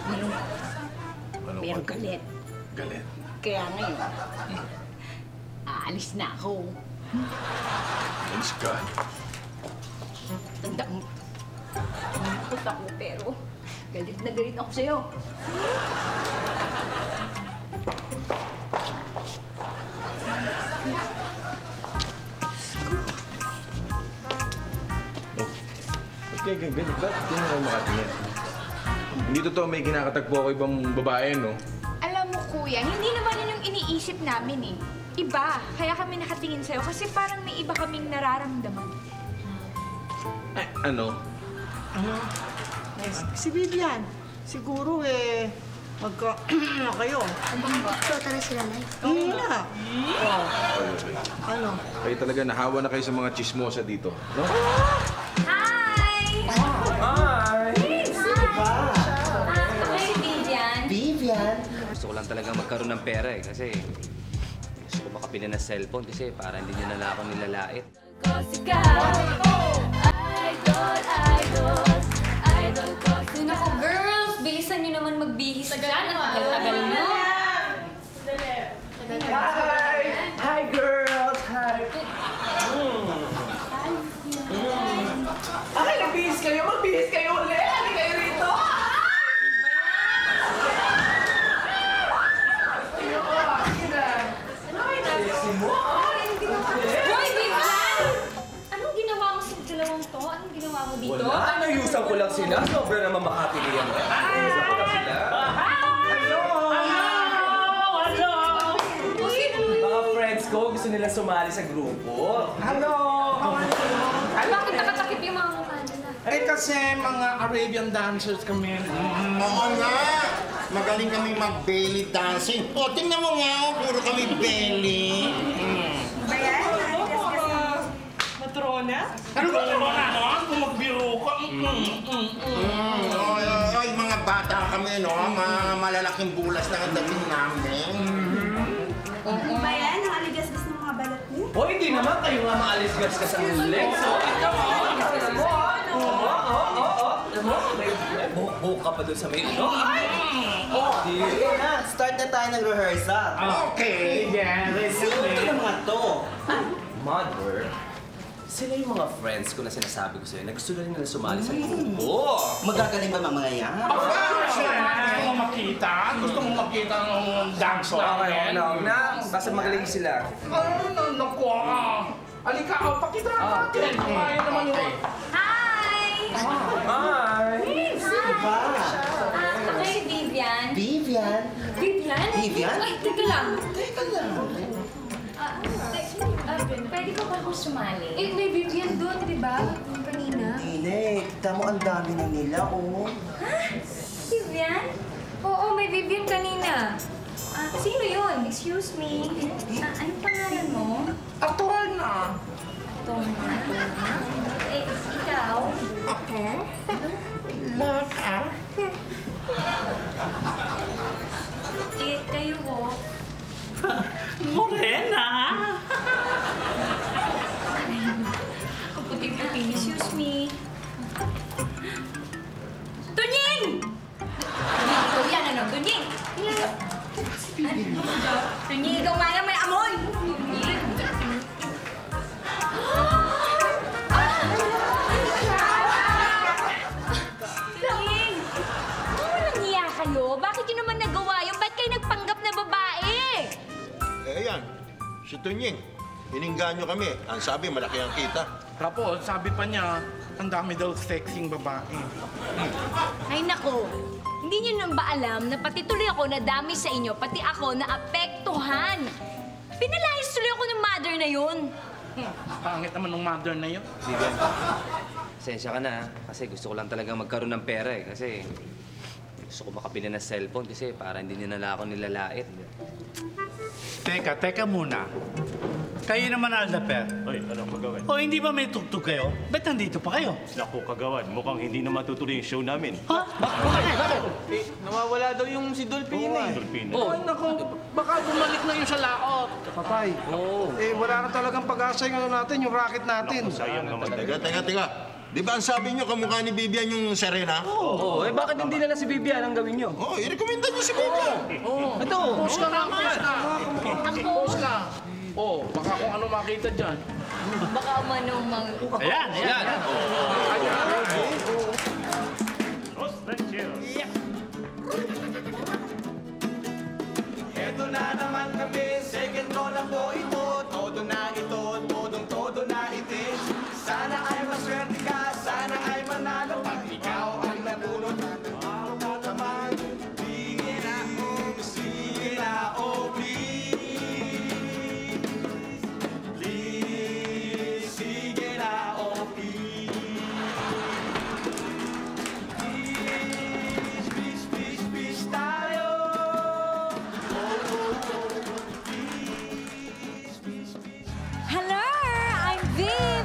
Malungkot. Pero galit. Galit. Kaya ngayon, aalis na ako. Alis ka. Tandaan mo. Malungkot ako, pero galit na galit ako sa'yo. Kaya ganyan, ba't di mo kayo makatingin? Hindi totoo may kinakatagpo ako ibang babae, no? Alam mo, kuya, hindi naman yun yung iniisip namin eh. Iba, kaya kami nakatingin sa'yo kasi parang may iba kaming nararamdaman. Ay, ano? Si Vivian, siguro eh, kayo. Tara sila, Nay. Oo na. Ano? Kayo talaga nahawa na kayo sa mga chismosa dito, no? Hi! Hi! Sino ba? Ako si Vivian. Vivian? Gusto ko lang talaga magkaroon ng pera eh, kasi gusto ko makabili ng cellphone kasi para hindi niya na ako nilalait. Idol ko. Naku, girls, bilisan nyo naman magbihis dyan. Ang tagal-tagal nyo. Hi! Hi, girls! Hi! Okay, nagbihis kayo. Magbihis kayo ulit. Halika kayo rito. Hoy, Vivian! Anong ginawa mo sa dalawang to? Anong ginawa mo dito? Wala, nayusan ko lang sila. Sobra naman makatiliyan mo. Nayusan ko lang sila. Mga friends ko, gusto nila sumali sa grupo. Hello! Bakit nakatakip yung mga mukha nila? Eh kasi mga Arabian dancers kami. Oo nga! Magaling kami mag-belly dancing. O, tingnan mo nga, puro kami belly. Matrona? Ano ba naman ano? Kung magbiro ka. Ay, mga bata kami, no? Mga malalaking bulas na ang dating namin. Ba yan? Ang aligasgas ng mga balat niyo? O, hindi naman kayo nga maalis-gas ka sa ulit. So, ikaw may buhok ka pa doon sa may ano. Sige na, start na tayo ng rehearsal. Okay. Sino ito mga to? Mother, sila yung mga friends ko na sinasabi ko sa'yo na gusto na rin nila sumali sa grupo. Magagaling ba mga yan? Gusto mo makita? Gusto mo makita ng dance Okay, na. Basta magaling sila. Naku, alika, pakita natin. Ayaw naman yun. Hi! Hi! Sino ba? Ako si Vivian. Vivian? Vivian? Vivian? Ay, teka lang. Teka lang. Pwede ko ba akong sumali? Eh, may Vivian doon, di ba? Yung kanina. Hindi, kita mo ang dami na nila, oh. Ha? Vivian? Oo, may Vivian kanina. Sino yun? Excuse me. Anong pangalan mo? Atorna. Atorna? Eh, ikaw? Ako? Baka? Eh, kayo ho? Morena! Puti-puti. Excuse me. Tunying! Ikaw yan, ano? Tunying! Tunying, ikaw nga yan, may amoy! Tunying! Tunying! Walang hiya kayo? Bakit yun naman nagawa yun? Ba't kayo nagpanggap na babae? Eh, yan. Si Tunying. Hininggaan nyo kami. Ang sabi, malaki ang kita. Tapos, sabi pa niya, ang dami daw sexing babae. Ay nako, hindi niyo nang ba alam na pati tuloy ako nadami sa inyo, pati ako naapektuhan. Pinalayas tuloy ako ng mother na yun. Pangit naman ng mother na yun. Vivian, pasensya ka na kasi gusto ko lang talaga magkaroon ng pera eh. Kasi gusto ko makabili ng cellphone kasi para hindi niya nala ako nilalait. Teka muna. Kayo naman, Aldaper. Ay, anong kagawin? O hindi ba may tugtog kayo? Ba't nandito pa kayo? Naku, kagawan. Mukhang hindi na matutuloy yung show namin. Ha? Bakit? Eh, nawawala daw yung si Dolpina eh. Dolpina. Oh, naku, baka bumalik na yun sa laot. Patay. Eh, wala na talagang pag-asa yung ano natin, yung racket natin. Naku, sayang naman. Teka. Di ba ang sabi nyo, kamukha ni Vivian yung Serena? Oo, eh bakit hindi na lang si Vivian ang gawin nyo? Oo, i-recommenda nyo si Vivian. Ito, post ka nga. Post ka. Oh, baka kung ano makita dyan. Baka manumang... Ayan. Eto na naman kami, second roll na po ito. Todo na ito, todo na itin. Sana ay maswerte ka, sana ay manalo. Pag ikaw ang nabunot, araw ka naman. Sige na, oh please. Please, sige na, oh please. Please tayo. Hello! I'm Viv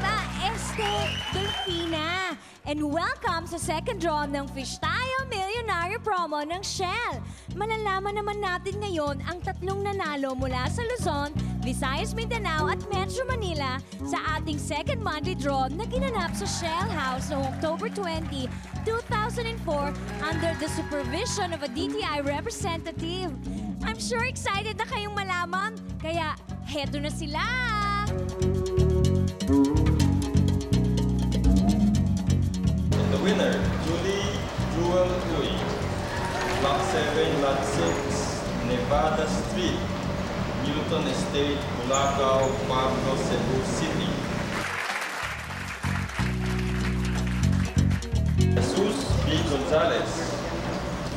Dolfina. And welcome sa second draw ng Fish Tayo Millionaire Promo ng Shell. Malalaman naman natin ngayon ang tatlong nanalo mula sa Luzon, Visayas, Mindanao at Metro Manila sa ating second monthly draw na ginanap sa Shell House noong October 20, 2004 under the supervision of a DTI representative. I'm sure excited na kayong malaman, kaya heto na sila! The winner, Julie Jewel Huy, Block 7, Lot 6, Nevada Street, Newton Estate, Bulacau, Pablo, Cebu City. Jesus B. Gonzalez,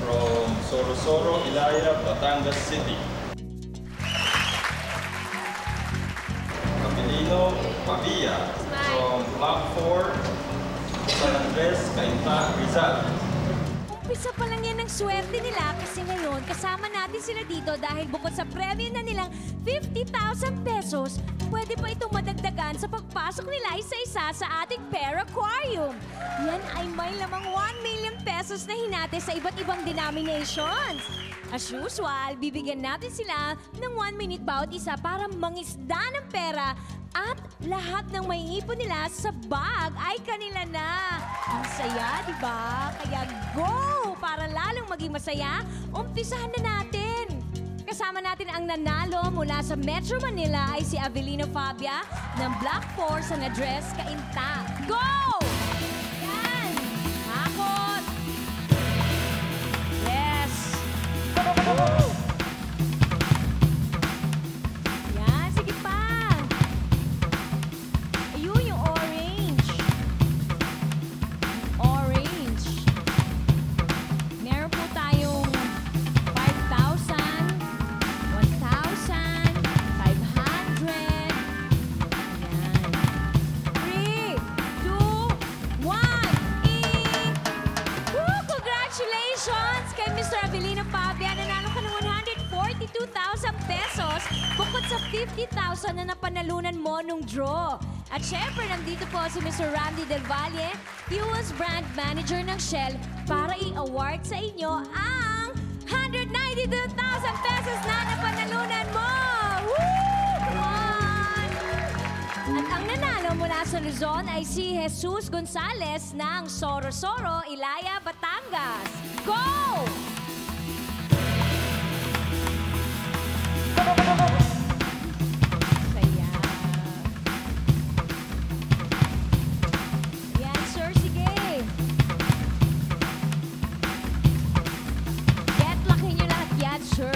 from Sorosoro, Ilaya, Batangas City. Camilino Pavia, from Block 4, San Andres, Cainta, Rizal. Umpisa pa lang yan ng swerte nila kasi ngayon kasama natin sila dito dahil bukod sa premyo na nilang 50,000 pesos, pwede pa itong madagdagan sa pagpasok nila isa-isa sa ating Pair Aquarium. Yan ay may lamang 1 million pesos na hinati sa iba't ibang denominations. As usual, bibigyan natin sila ng 1 minute bawat isa para mangisda ng pera at lahat ng maiipon nila sa bag ay kanila na. Ang saya, di ba? Kaya go! Para lalong maging masaya, umpisahan na natin. Kasama natin ang nanalo mula sa Metro Manila ay si Avelino Fabia ng Block 4 sa Nadres, Cainta. Go! Yan! Hakot! Yes! Yan, sige pa! Ayun, yung orange. Orange. Meron po tayong 5,000, 1,000, 500. Ayan. 3, 2, 1, Woo! Congratulations kay Mr. Avelino Pabia. Nanalo ka ng 140,000 22,000 pesos bukod sa 50,000 na napanalunan mo nung draw. At syempre, nandito po si Mr. Randy Del Valle, Fuels Brand Manager ng Shell, para i-award sa inyo ang 192,000 pesos na napanalunan mo! Woo! Come on! At ang nanalo mula sa Luzon ay si Jesus Gonzales ng Soro-Soro, Ilaya, Batangas. Go! Saya. Yan, sir. Sige. Get lucky nyo lahat yan, sir.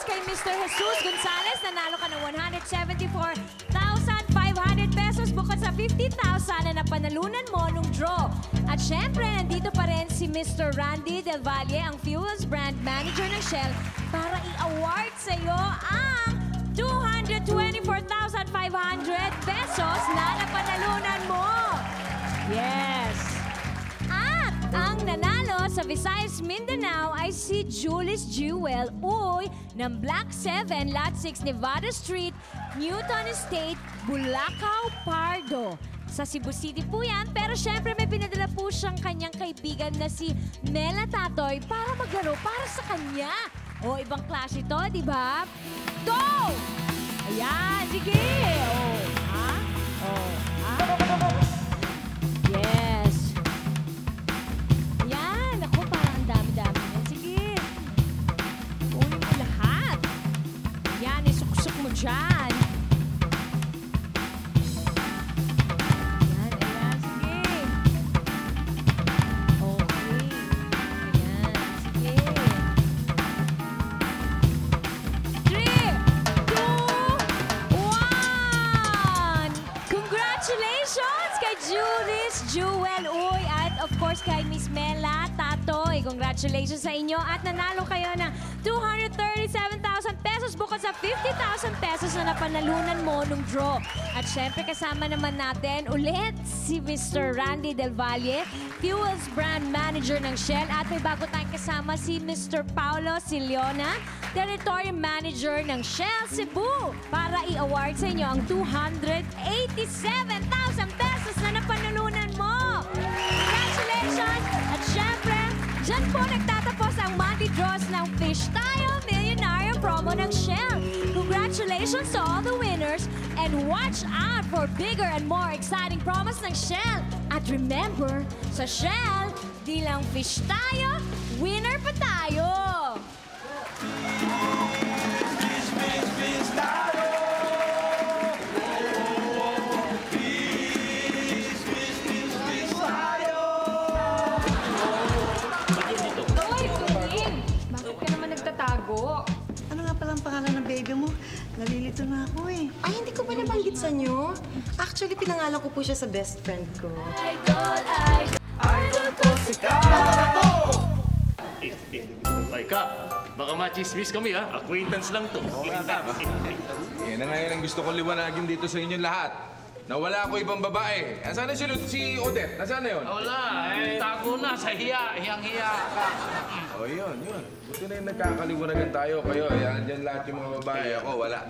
Kay Mr. Jesus Gonzales, nanalo ka ng 174,500 pesos bukod sa 50,000 na napanalunan mo nung draw. At syempre, nandito pa rin si Mr. Randy Del Valle, ang Fuels Brand Manager ng Shell, para i-award sa iyo ang 224,500 pesos na napanalunan mo. Yes! At ang nanalo sa Visayas Mindanao ay si Julius Jewel Uy ng Block 7, Lot 6, Nevada Street, Newton Estate, Bulacau, Pardo. Sa Cebu City po yan, pero syempre may pinadala po siyang kanyang kaibigan na si Mela Tatoy para maglaro para sa kanya. O, ibang klase to, di ba? Go! Ayan, sige! O, ha? O, ha? Yes. Ayan, ako parang ang dami-dami yan. Sige. Kunin mo lahat. Ayan, isuksok mo dyan. Ayan, ayan, sige. Okay. Ayan, sige. 3, 2, 1! Congratulations kay Julius Jewel Uy at of course kay Miss Mela Tatoy. Congratulations sa inyo at nanalo kayo ng 237,000 pesos bukod sa 50,000 pesos na napanalunan mo nung draw. At syempre kasama naman natin ulit si Mr. Randy Del Valle, Fuels Brand Manager ng Shell, at may bago tayong kasama si Mr. Paulo Siliona, Territory Manager ng Shell Cebu, para i-award sa inyo ang 287,000 pesos na napanalunan mo. Congratulations! At syempre, dyan po nagtatapos ang monthly draws ng Fish Tayo Millionaire promo ng Shell. Congratulations to all the winners and watch out for bigger and more exciting promos ng Shell. At remember, sa Shell, di lang fish tayo, winner pa tayo! Ano nga palang pangalan ng baby mo? Nalilito na ako eh. Ay, hindi ko ba nabanggit sa inyo? Actually, pinangalan ko po siya sa best friend ko. Idol ko si Kap! Ay, Kap, baka machismis kami ha. Acquaintance lang to. Yan na ngayon ang gusto kong liwanagin dito sa inyong lahat. Nawala ako ibang babae. Nasaan na si Odette? Nasaan na yun? Wala, tago na sa hiya. Hiyang-hiya ka. Oh, yun. Buti na yung nagkakaliwanagan tayo. Kayo, yan lahat yung mga babae. Ako, wala.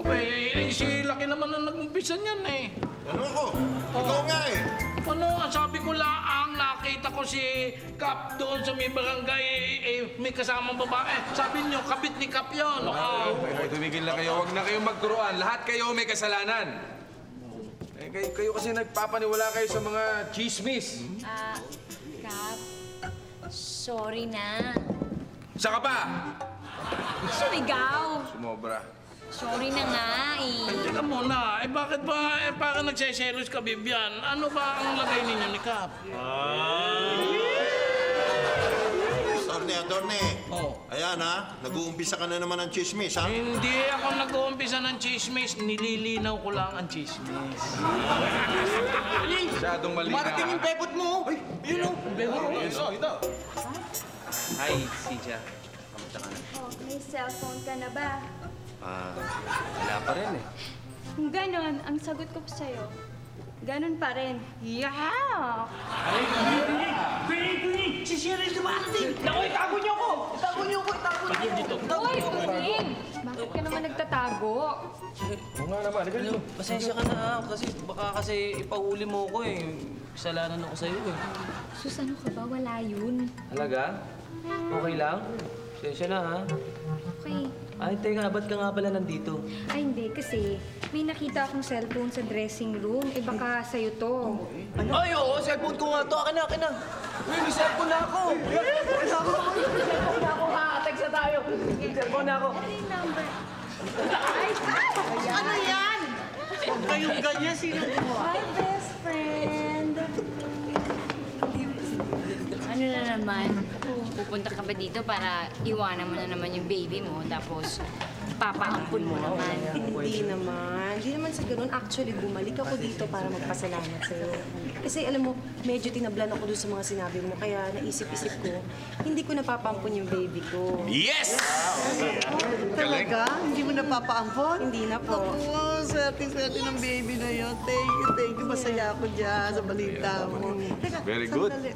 Okay, si Laki naman ang nag-umpisa niyan eh. Ano ako? Ikaw nga eh. Ano, sabi ko laang nakita ko si Kap doon sa may barangay, may kasamang babae. Sabi niyo, kabit ni Kap yun. Tumigil na kayo. Huwag na kayong magturuan. Lahat kayo may kasalanan. Kayo kasi nagpapaniwala kayo sa mga chismis. Kap, sorry na. Saka pa! Sumigaw. Sumobra. Sorry na nga eh. Teka muna, bakit ba parang nagseselos ka, Bibian? Ano ba ang lagay ninyo ni Kap? Attorney. Ayan ha, nag-uumpisa ka na naman ng chismis ha? Hindi ako nag-uumpisa ng chismis, nililinaw ko lang ang chismis. Masyadong malinaw. Marating yung pepot mo. Ay, yun o. Pepot mo. Ito. Hi, Sija. Kamusta ka na? Oh, may cellphone ka na ba? Wala pa rin eh. Kung ganon, ang sagot ko sa'yo, ganon pa rin. Yeah! Ay, Kuning! Si Cheryl dumarating! Naku, itago niyo ako! Itago niyo ako! Itago niyo ako! Uy, Kuning! Bakit ka naman nagtatago? Oo nga naman, Ano, pasensya ka na kasi baka ipahuli mo ako eh. Kasalanan ako sa'yo eh. Sus, ano ka ba? Wala yun. Talaga? Okay lang? Pasensya na ha. Okay. Ay, teka, ba't ka nga pala nandito? Ay, hindi. Kasi may nakita akong cellphone sa dressing room. Eh, baka sa'yo to. Ano? Ay, oo, cellphone ko nga to. Akin na. Uy, may cellphone na ako. Cellphone na ako ha. Text na tayo. Cellphone na ako. Ano yung number? Ano yan? Huwag kayong ganyan. Sino mo? Hi, best friend. Ano na naman? Pupunta ka ba dito para iwanan mo na naman yung baby mo tapos papaampun mo naman? Hindi naman sa ganun. Actually, bumalik ako dito para magpasalamat sa'yo. Kasi alam mo, medyo tinablan ako doon sa mga sinabi mo. Kaya naisip-isip ko, hindi ko napapampun yung baby ko. Yes! Talaga? Hindi mo napapaampon? Hindi na po. Ako, swerte-swerte ng baby na yun. Thank you. Masaya ako dyan sa balita mo. Teka, Very good. sandali.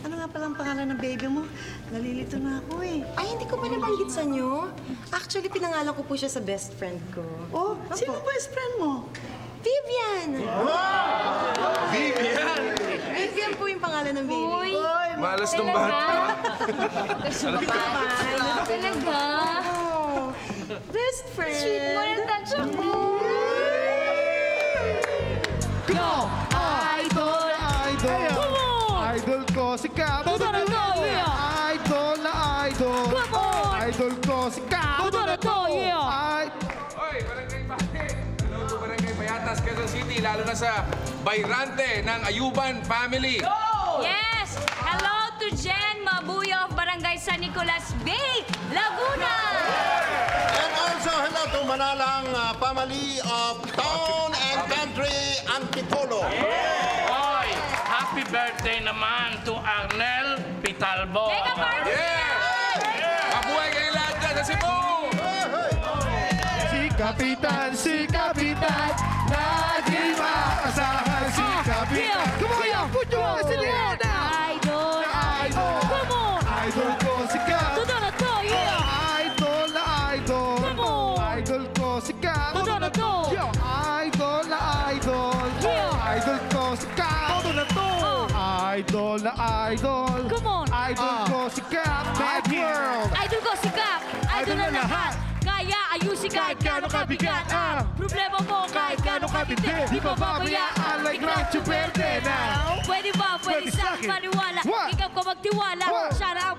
Ano nga palang pangalan ng baby mo? Nalilito na ako eh. Ay, hindi ko pa nabanggit sa inyo. Actually, pinangalan ko po siya sa best friend ko. Oh, sino best friend mo? Vivian! Vivian! Vivian po yung pangalan ng baby. Uy! Malas ng bata. Talaga? Best friend! Sweet mo na touch ako. Go! Idol! Idol ko si Cap! Idol na idol! Idol ko si Cap! Oy, Barangay Bate! Hello to Barangay Bayatas, Quezon City, lalo na sa Bayrante ng Ayuban Family. Yes! Hello to Jen Mabuyo of Barangay San Nicolas Bay, Laguna! And also, hello to Manalang family of Town and Country Antipolo. Hoy! Happy birthday naman to Arnel Pitalbo. Mega party! Mabuhay kayo lahat dyan sa Cebu! Si Kapitan, lagi maasahan si Kapitan. Come on, put your hands in the air now. Idol! Come on. Idol ko si Cap. Todo na to, yeah! Idol na idol. Come on. Idol ko si Cap. Todo na to! Idol na idol. Yeah. Idol ko si Cap. Todo na to. Idol na idol. Come on. Idol ko si Cap. Mad World. Idol ko si Cap! Idol na lahat! Kaya ayusin kahit gano'ng kabigat ang problema mo kahit gano'ng kabindi. Di pa babayaan like Rancho Verde na. Pwede ba? Pwede sa'kin maniwala. Ikaw ko magtiwala. Sana ang